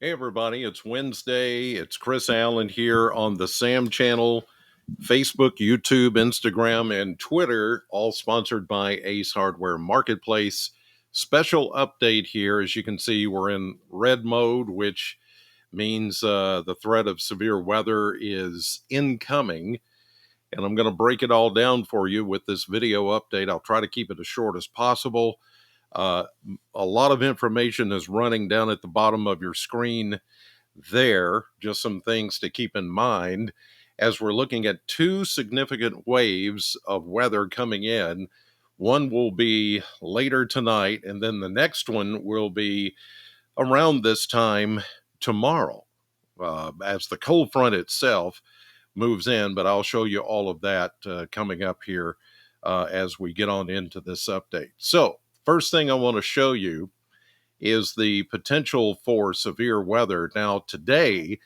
Hey everybody, it's Wednesday. It's Chris Allen here on the Sam channel, Facebook, YouTube, Instagram, and Twitter, all sponsored by Ace Hardware Marketplace. Special update here. As you can see, we're in red mode, which means the threat of severe weather is incoming. And I'm going to break it all down for you with this video update. I'll try to keep it as short as possible. Uh, a lot of information is running down at the bottom of your screen there. Just some things to keep in mind as we're looking at two significant waves of weather coming in. One will be later tonight, and then the next one will be around this time tomorrow as the cold front itself moves in. But I'll show you all of that coming up here as we get on into this update. So, first thing I want to show you is the potential for severe weather. Now, today,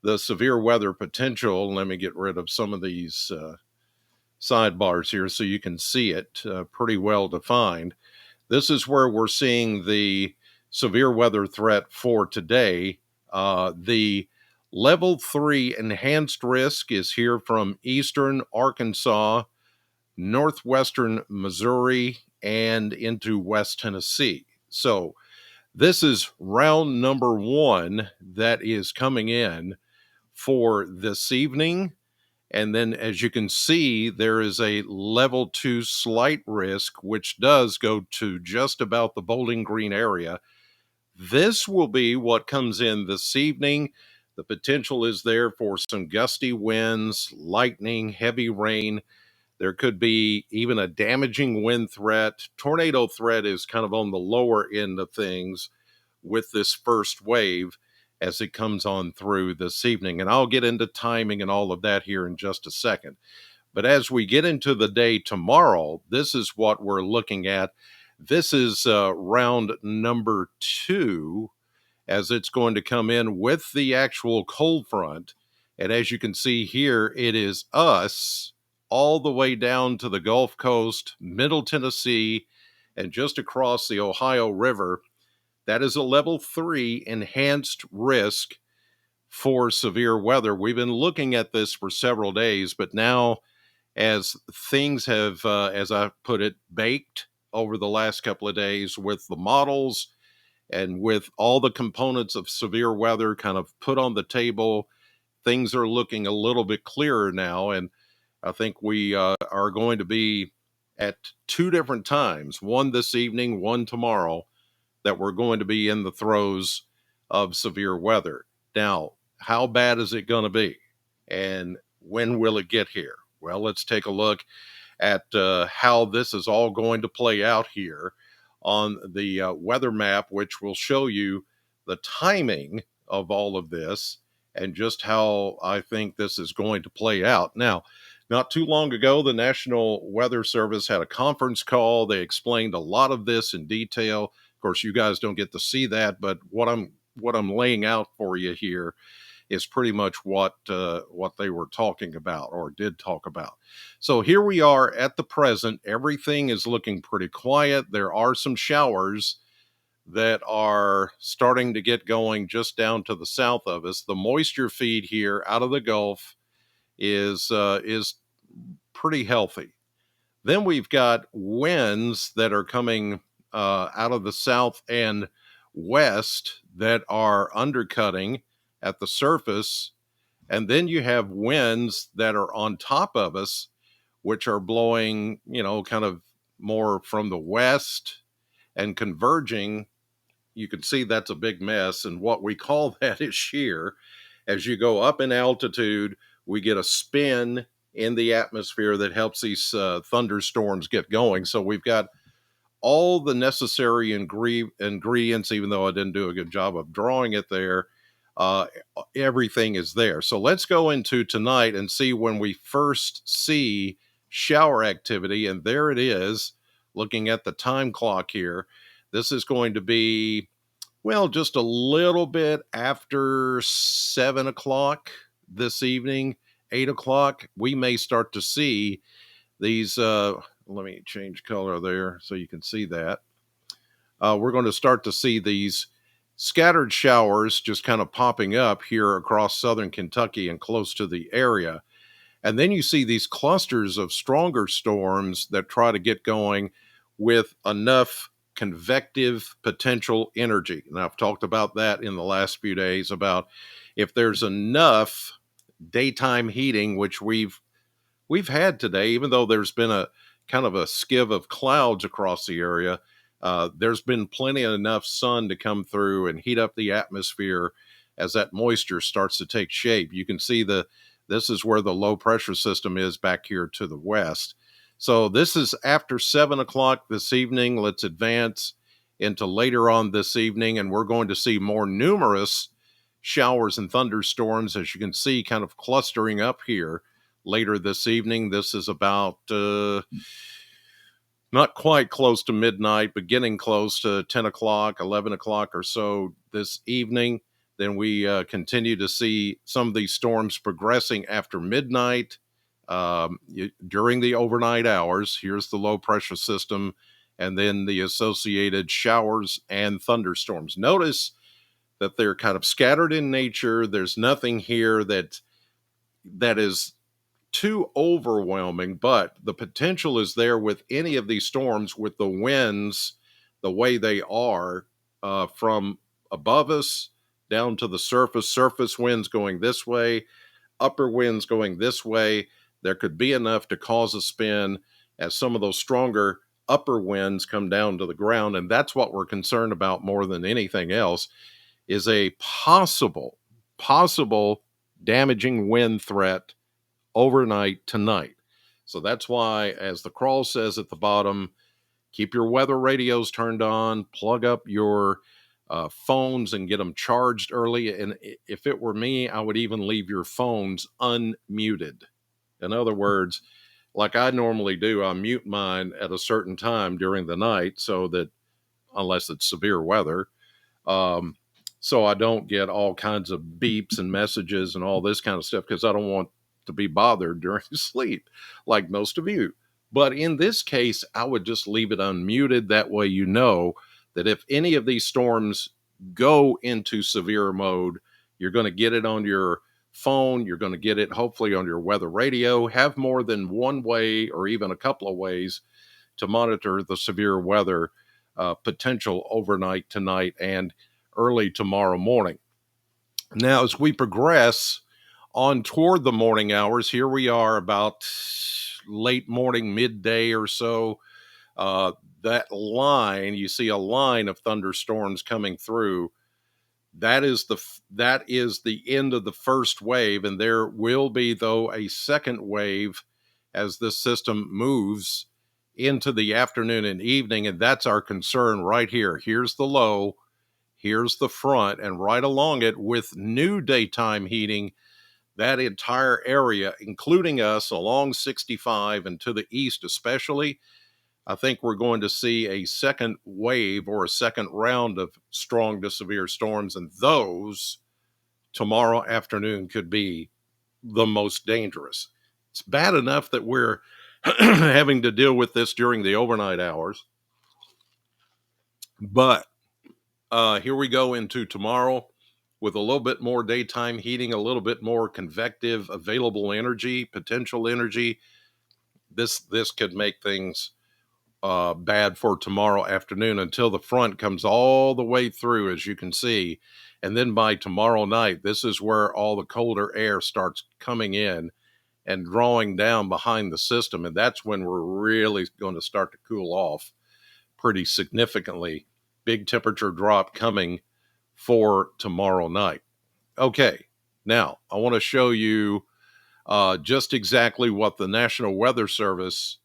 the severe weather potential, let me get rid of some of these sidebars here so you can see it pretty well defined. This is where we're seeing the severe weather threat for today. The level 3 enhanced risk is here from eastern Arkansas, northwestern Missouri, and into West Tennessee. So this is round number 1 that is coming in for this evening. And then, as you can see, there is a level 2 slight risk, which does go to just about the Bowling Green area. This will be what comes in this evening. The potential is there for some gusty winds, lightning, heavy rain. There could be even a damaging wind threat. Tornado threat is kind of on the lower end of things with this first wave as it comes on through this evening. And I'll get into timing and all of that here in just a second. But as we get into the day tomorrow, this is what we're looking at. This is round number 2 as it's going to come in with the actual cold front. And as you can see here, it is us all the way down to the Gulf Coast, Middle Tennessee, and just across the Ohio River. That is a level 3 enhanced risk for severe weather. We've been looking at this for several days, but now as things have, as I put it, baked over the last couple of days with the models and with all the components of severe weather kind of put on the table, things are looking a little bit clearer now. And I think we are going to be at 2 different times, one this evening, one tomorrow, that we're going to be in the throes of severe weather. Now, how bad is it going to be? And when will it get here? Well, let's take a look at how this is all going to play out here on the weather map, which will show you the timing of all of this and just how I think this is going to play out. Now, not too long ago, the National Weather Service had a conference call. They explained a lot of this in detail. Of course, you guys don't get to see that, but what I'm laying out for you here is pretty much what they were talking about or did talk about. So here we are at the present. Everything is looking pretty quiet. There are some showers that are starting to get going just down to the south of us. The moisture feed here out of the Gulf is pretty healthy. Then we've got winds that are coming out of the south and west that are undercutting at the surface. And then you have winds that are on top of us, which are blowing, kind of more from the west and converging. You can see that's a big mess. And what we call that is shear. As you go up in altitude, we get a spin in the atmosphere that helps these thunderstorms get going. So we've got all the necessary ingredients, even though I didn't do a good job of drawing it there. Everything is there. So let's go into tonight and see when we first see shower activity. And there it is, looking at the time clock here. This is going to be, well, just a little bit after 7 o'clock this evening, 8 o'clock. We may start to see these, let me change color there so you can see that. We're going to start to see these scattered showers just kind of popping up here across southern Kentucky and close to the area. And then you see these clusters of stronger storms that try to get going with enough convective potential energy. And I've talked about that in the last few days about if there's enough daytime heating, which we've had today, even though there's been a kind of a skiv of clouds across the area. There's been plenty of enough sun to come through and heat up the atmosphere as that moisture starts to take shape. You can see this is where the low pressure system is back here to the west. So this is after 7 o'clock this evening. Let's advance into later on this evening, and we're going to see more numerous showers and thunderstorms, as you can see, kind of clustering up here later this evening. This is about not quite close to midnight, but getting close to 10 o'clock, 11 o'clock or so this evening. Then we continue to see some of these storms progressing after midnight during the overnight hours. Here's the low pressure system and then the associated showers and thunderstorms. Notice that they're kind of scattered in nature. There's nothing here that is too overwhelming, but the potential is there with any of these storms with the winds the way they are from above us down to the surface winds going this way, upper winds going this way. There could be enough to cause a spin as some of those stronger upper winds come down to the ground. And that's what we're concerned about more than anything else, is a possible damaging wind threat overnight tonight. So that's why, as the crawl says at the bottom, keep your weather radios turned on, plug up your phones and get them charged early. And if it were me, I would even leave your phones unmuted. In other words, like I normally do, I mute mine at a certain time during the night so that, unless it's severe weather, so I don't get all kinds of beeps and messages and all this kind of stuff, because I don't want to be bothered during sleep like most of you. But in this case, I would just leave it unmuted. That way you know that if any of these storms go into severe mode, you're going to get it on your phone. You're going to get it hopefully on your weather radio. Have more than one way or even a couple of ways to monitor the severe weather potential overnight tonight and early tomorrow morning. Now, as we progress on toward the morning hours, here we are about late morning, midday or so. That line, you see a line of thunderstorms coming through. That is the end of the first wave, and there will be, though, a second wave as this system moves into the afternoon and evening, and that's our concern right here. Here's the low, here's the front, and right along it with new daytime heating, that entire area, including us along 65 and to the east especially. I think we're going to see a second wave or a second round of strong to severe storms, and those tomorrow afternoon could be the most dangerous. It's bad enough that we're having to deal with this during the overnight hours, but here we go into tomorrow with a little bit more daytime heating, a little bit more convective available energy, potential energy. This could make things bad for tomorrow afternoon until the front comes all the way through, as you can see. And then by tomorrow night, this is where all the colder air starts coming in and drawing down behind the system. And that's when we're really going to start to cool off pretty significantly. Big temperature drop coming for tomorrow night. Okay, now I want to show you just exactly what the National Weather Service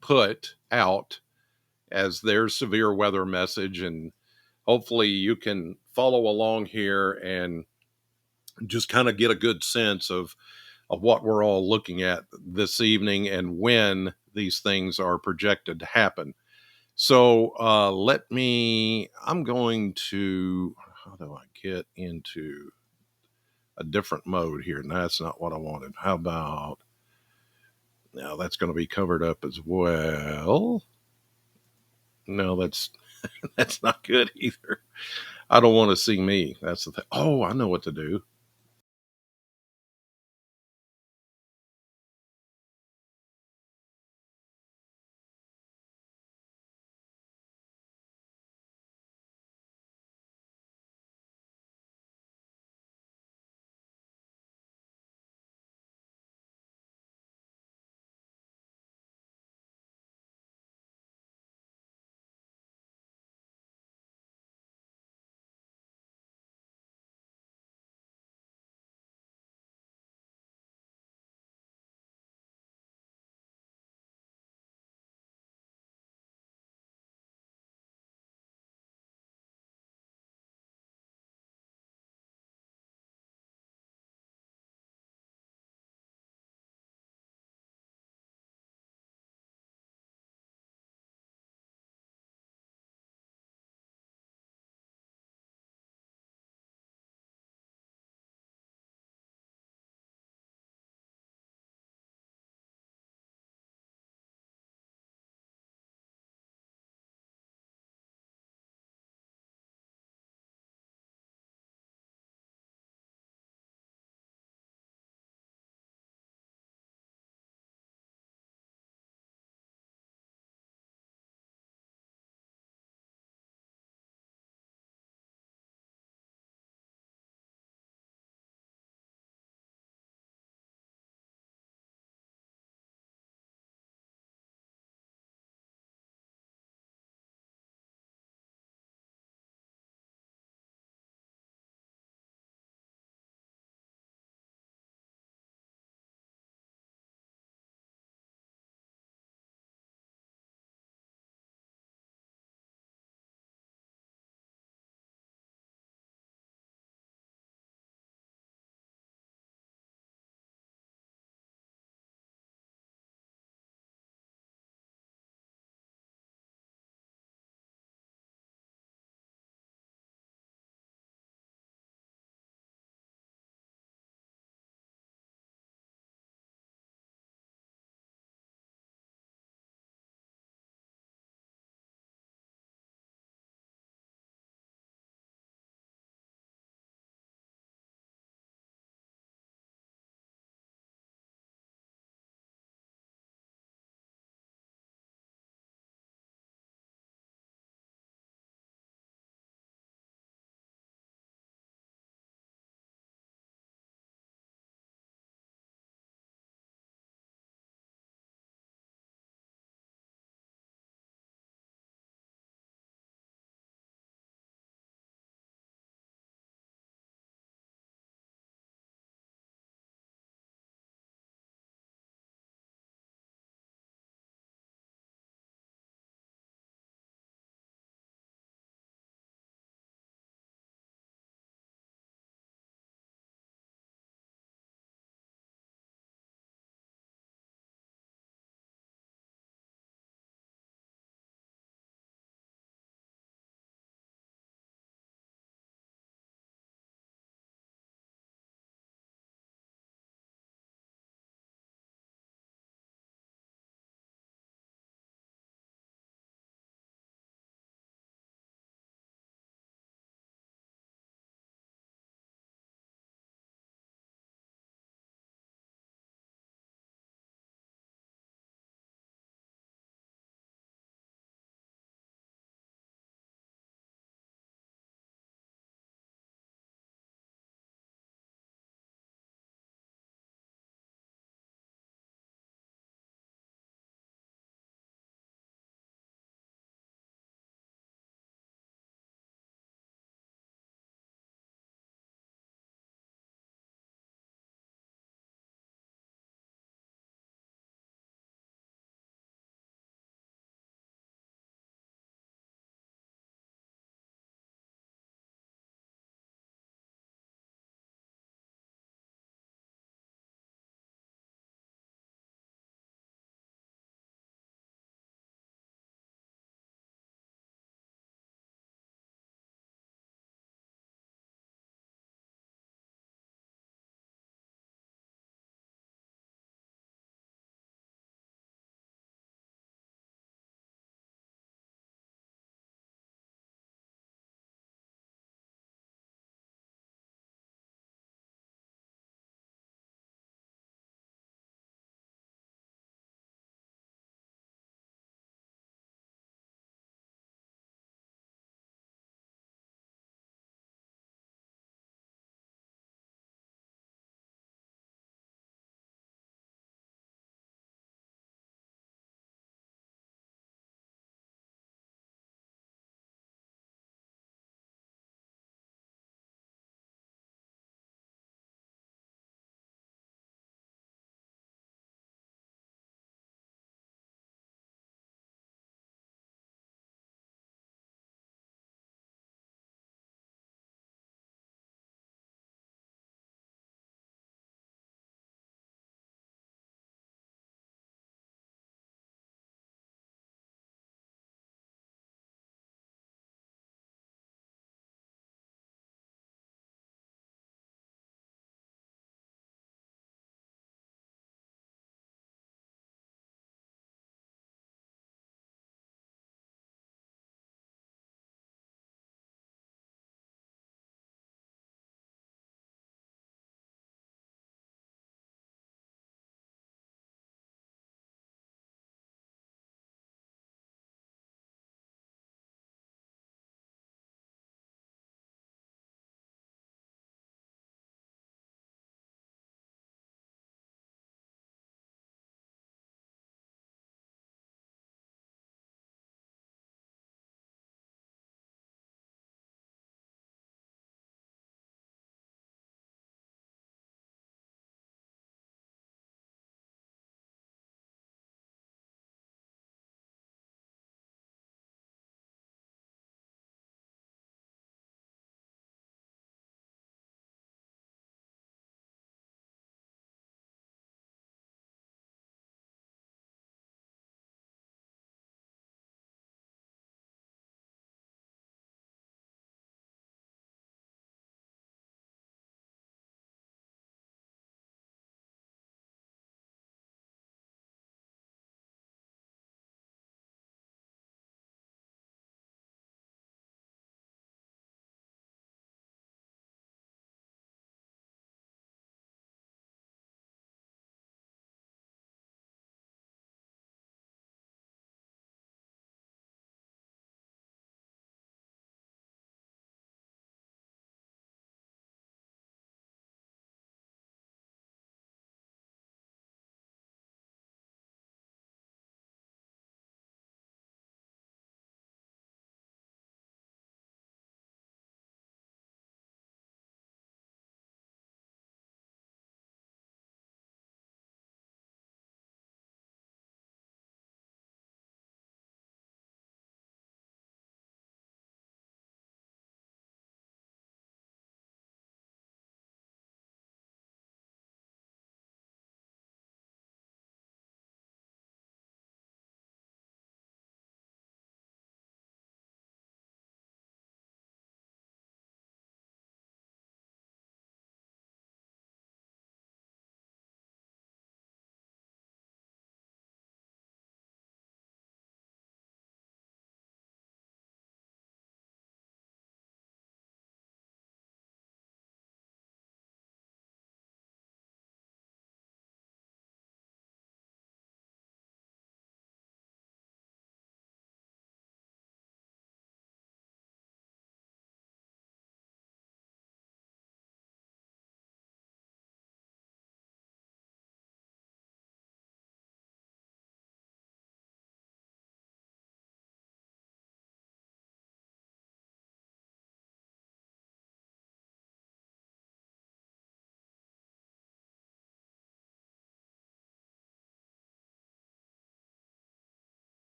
put out as their severe weather message, and hopefully you can follow along here and just kind of get a good sense of what we're all looking at this evening and when these things are projected to happen. So I'm going to, how do I get into a different mode here? No, that's not what I wanted. How about, now that's going to be covered up as well. No, that's not good either. I don't want to see me. That's the thing. Oh, I know what to do.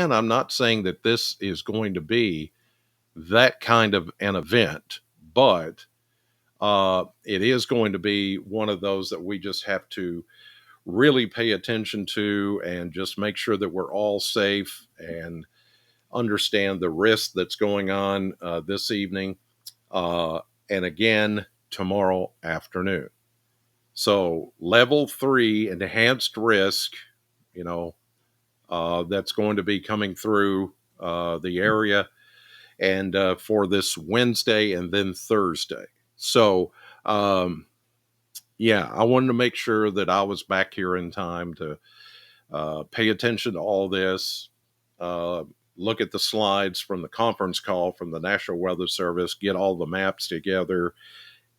And I'm not saying that this is going to be that kind of an event, but it is going to be one of those that we just have to really pay attention to and just make sure that we're all safe and understand the risk that's going on this evening and again tomorrow afternoon. So, level 3 enhanced risk, you know, that's going to be coming through the area and for this Wednesday and then Thursday. So, yeah, I wanted to make sure that I was back here in time to pay attention to all this, uh, look at the slides from the conference call from the National Weather Service, get all the maps together,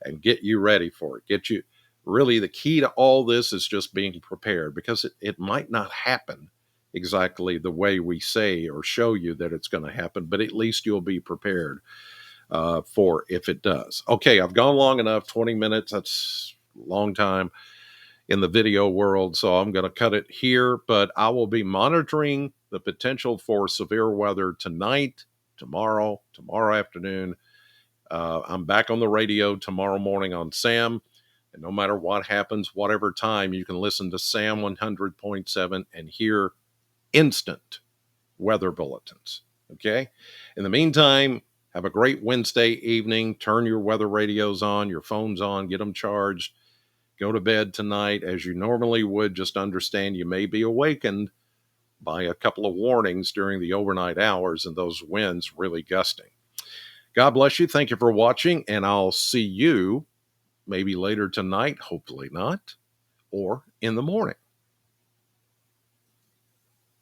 and get you ready for it. Get you really the key to all this is just being prepared because it might not happen exactly the way we say or show you that it's going to happen, but at least you'll be prepared for if it does. Okay, I've gone long enough, 20 minutes. That's a long time in the video world, so I'm going to cut it here, but I will be monitoring the potential for severe weather tonight, tomorrow afternoon. I'm back on the radio tomorrow morning on SAM, and no matter what happens, whatever time, you can listen to SAM 100.7 and hear instant weather bulletins. Okay? In the meantime, have a great Wednesday evening. Turn your weather radios on, your phones on, get them charged. Go to bed tonight as you normally would. Just understand you may be awakened by a couple of warnings during the overnight hours and those winds really gusting. God bless you. Thank you for watching, and I'll see you maybe later tonight, hopefully not, or in the morning.